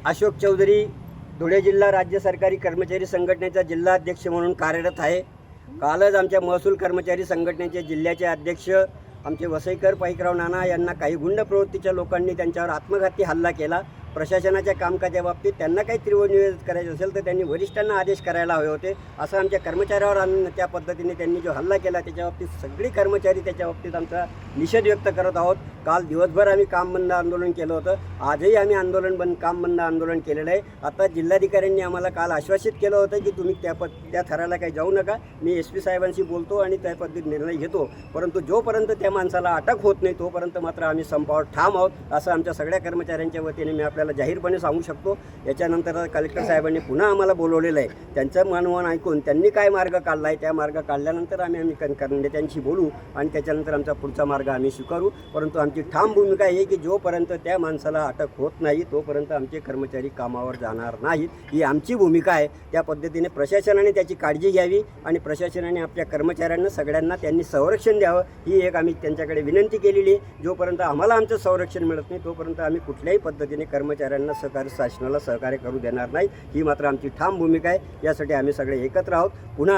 अशोक चौधरी, धुळे जिल्हा राज्य सरकारी कर्मचारी संघटनेचा जिल्हा अध्यक्ष म्हणून कार्यरत आहे। कालच आमच्या महसूल कर्मचारी संघटनेचे जिल्ह्याचे अध्यक्ष आमचे वसईकर पाईकराव नाना यांना काही गुंड प्रवृत्तीच्या लोकांनी त्यांच्यावर आत्मघाती हल्ला केला। प्रशासनाच्या कामकाजाच्या बाबतीत त्यांना काही तीव्र निवेदन करायचं असेल तर त्यांनी वरिष्ठांना आदेश करायला हवे होते, असं आमच्या कर्मचाऱ्यावर त्या पद्धतीने त्यांनी जो हल्ला केला त्याच्या बाबतीत सगळी कर्मचारी त्याच्या बाबतीत आमचा निषेध व्यक्त करत आहोत। काल दिवसभर आम्ही काम बंद आंदोलन केलं होतं, आजही आम्ही काम बंद आंदोलन केलेलं आहे। आता जिल्हाधिकाऱ्यांनी आम्हाला काल आश्वासित केलं होतं की तुम्ही त्या थराला काही जाऊ नका, मी SP साहेबांशी बोलतो आणि त्या पद्धतीने निर्णय घेतो, परंतु जोपर्यंत त्या माणसाला अटक होत नाही तोपर्यंत मात्र आम्ही संपावर ठाम आहोत, असं आमच्या सगळ्या कर्मचाऱ्यांच्या वतीने मी आपल्याला जाहीरपणे सांगू शकतो। याच्यानंतर कलेक्टर साहेबांनी पुन्हा आम्हाला बोलवलेलं आहे, त्यांचं मनोवन ऐकून त्यांनी काय मार्ग काढला आहे त्या मार्ग काढल्यानंतर आम्ही नेत्यांशी बोलू आणि त्याच्यानंतर आमचा पुढचा मार्ग आम्ही स्वीकारू। परंतु आमची ठाम भूमिका आहे की जोपर्यंत त्या माणसाला अटक होत नाही तोपर्यंत आमचे कर्मचारी कामावर जाणार नाहीत, ही आमची भूमिका आहे। त्या पद्धतीने प्रशासनाने त्याची काळजी घ्यावी आणि प्रशासनाने आपल्या कर्मचाऱ्यांना सगळ्यांना त्यांनी संरक्षण द्यावं, ही एक आम्ही त्यांच्याकडे विनंती केलेली आहे। जोपर्यंत आम्हाला आमचं संरक्षण मिळत नाही तोपर्यंत आम्ही कुठल्याही पद्धतीने कर्मचाऱ्यांना शासनाला सहकार्य करू देणार नाही, ही मात्र आमची ठाम भूमिका आहे। यासाठी आम्ही सगळे एकत्र आहोत। पुन्हा